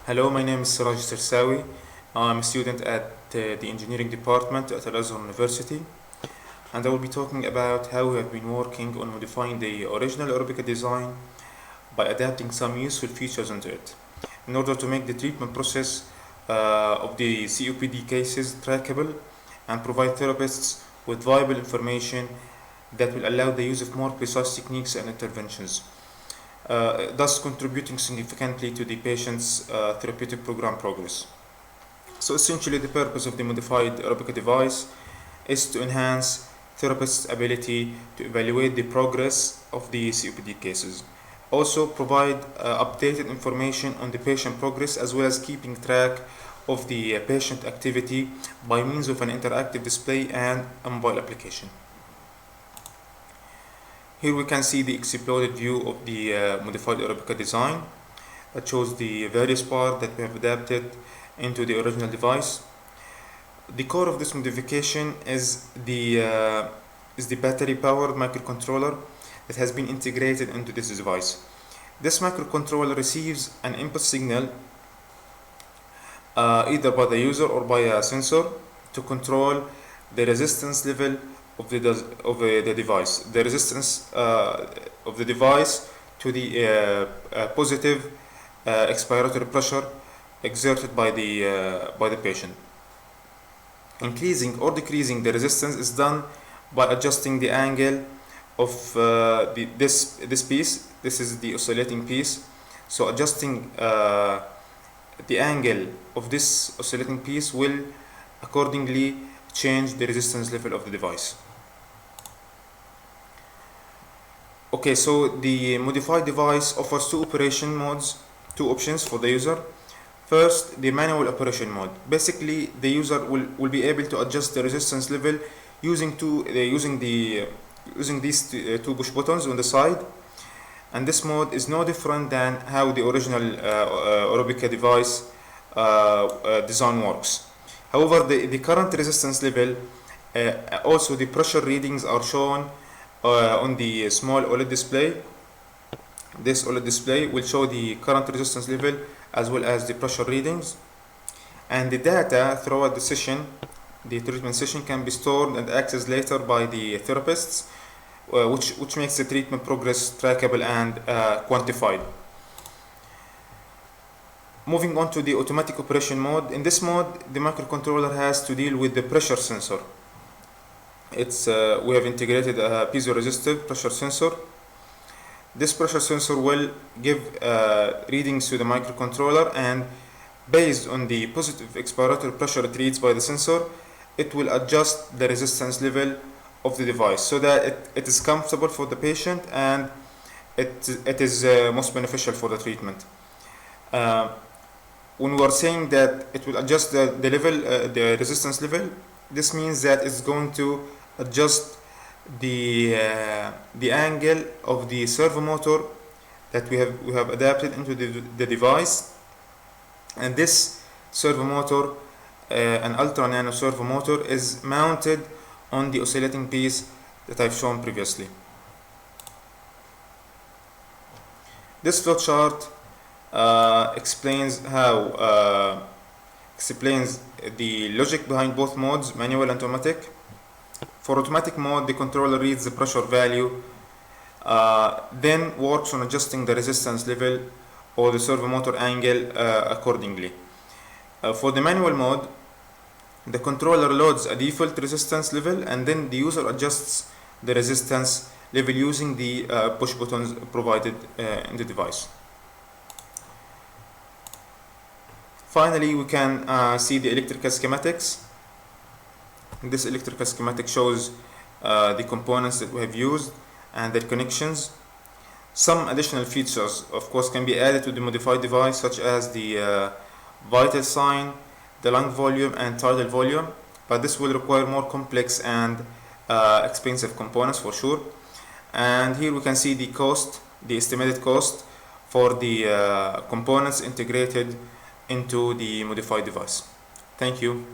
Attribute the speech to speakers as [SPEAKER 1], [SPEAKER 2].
[SPEAKER 1] Hello, my name is Seraj. I'm a student at the engineering department at Al-Azhar University, and I will be talking about how we have been working on modifying the original Aerobika design by adapting some useful features into it in order to make the treatment process of the COPD cases trackable and provide therapists with viable information that will allow the use of more precise techniques and interventions, thus contributing significantly to the patient's therapeutic program progress. So essentially the purpose of the modified Aerobika device is to enhance therapists' ability to evaluate the progress of the COPD cases. Also provide updated information on the patient progress as well as keeping track of the patient activity by means of an interactive display and a mobile application. Here we can see the exploded view of the modified Aerobika design that shows the various parts that we have adapted into the original device. The core of this modification is the battery-powered microcontroller that has been integrated into this device. This microcontroller receives an input signal either by the user or by a sensor to control the resistance level of the device, the resistance of the device to the positive expiratory pressure exerted by the patient. Increasing or decreasing the resistance is done by adjusting the angle of this piece. This is the oscillating piece. So adjusting the angle of this oscillating piece will accordingly change the resistance level of the device. Okay, so the modified device offers two options for the user. First, the manual operation mode. Basically, the user will be able to adjust the resistance level using these two push buttons on the side. And this mode is no different than how the original Aerobika device design works. However, the current resistance level, also the pressure readings are shown on the small OLED display. This OLED display will show the current resistance level as well as the pressure readings, and the data throughout the treatment session can be stored and accessed later by the therapists, which makes the treatment progress trackable and quantified. Moving on to the automatic operation mode. In this mode, the microcontroller has to deal with the pressure sensor. We have integrated a piezoresistive pressure sensor. This pressure sensor will give readings to the microcontroller, and based on the positive expiratory pressure it reads by the sensor, it will adjust the resistance level of the device so that it is comfortable for the patient and it is most beneficial for the treatment. When we are saying that it will adjust the resistance level, this means that it's going to adjust the angle of the servo motor that we have adapted into the device. And this servo motor, an ultra nano servo motor, is mounted on the oscillating piece that I've shown previously. This flowchart explains the logic behind both modes, manual and automatic. For automatic mode, the controller reads the pressure value, then works on adjusting the resistance level or the servo motor angle accordingly. For the manual mode, the controller loads a default resistance level, and then the user adjusts the resistance level using the push buttons provided in the device. Finally, we can see the electrical schematics. This electrical schematic shows the components that we have used and their connections. Some additional features, of course, can be added to the modified device, such as the vital sign, the lung volume, and tidal volume, but this will require more complex and expensive components for sure. And here we can see the estimated cost for the components integrated into the modified device. Thank you.